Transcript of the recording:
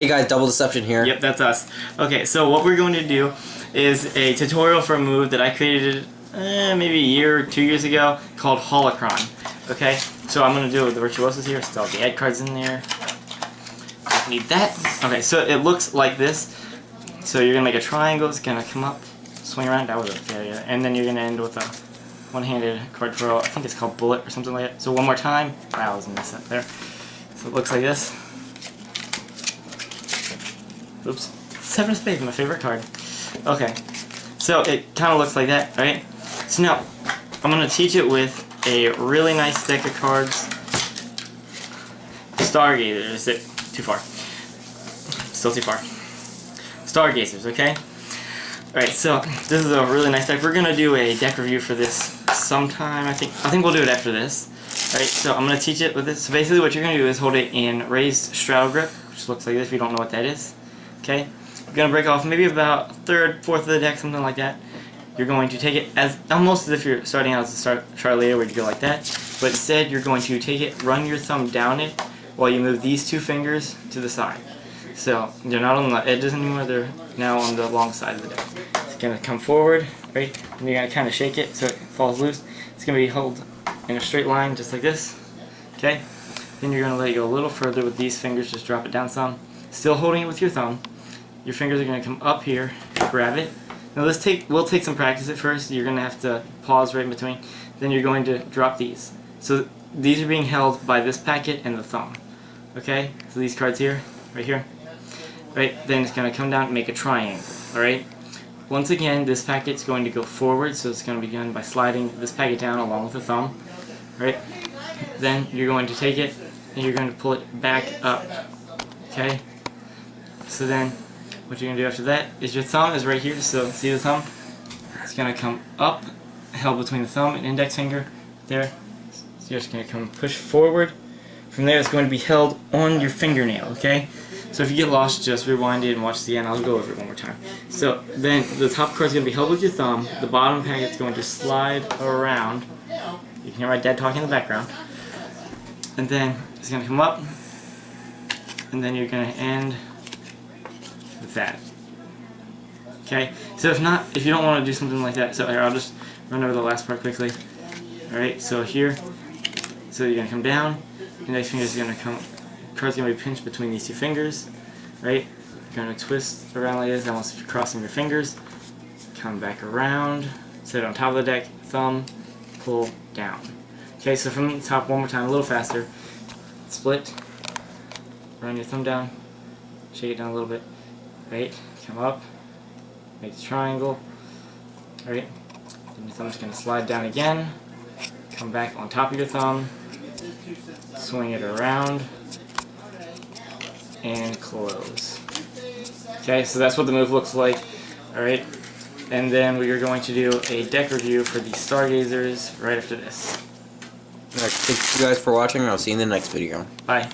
Hey guys, Double Deception here. Yep, that's us. Okay, so what we're going to do is a tutorial for a move that I created maybe a year or 2 years ago called Holocron. Okay, so I'm going to do it with the Virtuosos here, still have the ad cards in there. Need that. Okay, so it looks like this. So you're going to make a triangle, it's going to come up, swing around, that was a failure, and then you're going to end with a one-handed card twirl. I think it's called Bullet or something like that. So one more time. Wow, I was a mess up there. So it looks like this. Oops. Seven of Spades, my favorite card. Okay. So it kind of looks like that, right? So now, I'm going to teach it with a really nice deck of cards. Stargazers. Is it too far? Still too far. Stargazers, okay? Alright, so this is a really nice deck. We're going to do a deck review for this sometime. I think we'll do it after this. Alright, so I'm going to teach it with this. So basically what you're going to do is hold it in raised straddle grip, which looks like this if you don't know what that is. Okay, you're going to break off maybe about a third, fourth of the deck, something like that. You're going to take it as almost as if you're starting out as a Charlie where you go like that, but instead you're going to take it, run your thumb down it while you move these two fingers to the side. So they're not on the edges anymore, they're now on the long side of the deck. It's going to come forward, right, and you're going to kind of shake it so it falls loose. It's going to be held in a straight line just like this. Okay, then you're going to let it go a little further with these fingers, just drop it down some. Still holding it with your thumb. Your fingers are going to come up here, grab it. Now we'll take some practice at first. You're going to have to pause right in between. Then you're going to drop these. So these are being held by this packet and the thumb. Okay? So these cards here, right here. Right? Then it's going to come down and make a triangle. Alright? Once again, this packet's going to go forward, so it's going to begin by sliding this packet down along with the thumb. Right? Then you're going to take it and you're going to pull it back up. Okay? So then what you're going to do after that is your thumb is right here, so see the thumb? It's going to come up, held between the thumb and index finger, there. So you're just going to come push forward. From there it's going to be held on your fingernail, okay? So if you get lost, just rewind it and watch the end. I'll go over it one more time. So then the top card is going to be held with your thumb, the bottom packet is going to slide around. You can hear my dad talking in the background. And then it's going to come up, and then you're going to end with that. Okay, so if you don't want to do something like that, so here, I'll just run over the last part quickly. Alright, so here, so you're going to come down, your next finger is going to come, the card's going to be pinched between these two fingers, right? You're going to twist around like this, almost if you're crossing your fingers, come back around, sit on top of the deck, thumb, pull down. Okay, so from the top one more time, a little faster, split, run your thumb down, shake it down a little bit. Right, come up, make the triangle, right, then your thumb's going to slide down again, come back on top of your thumb, swing it around, and close. Okay, so that's what the move looks like, alright, and then we are going to do a deck review for the Stargazers right after this. Thank you guys for watching, and I'll see you in the next video. Bye.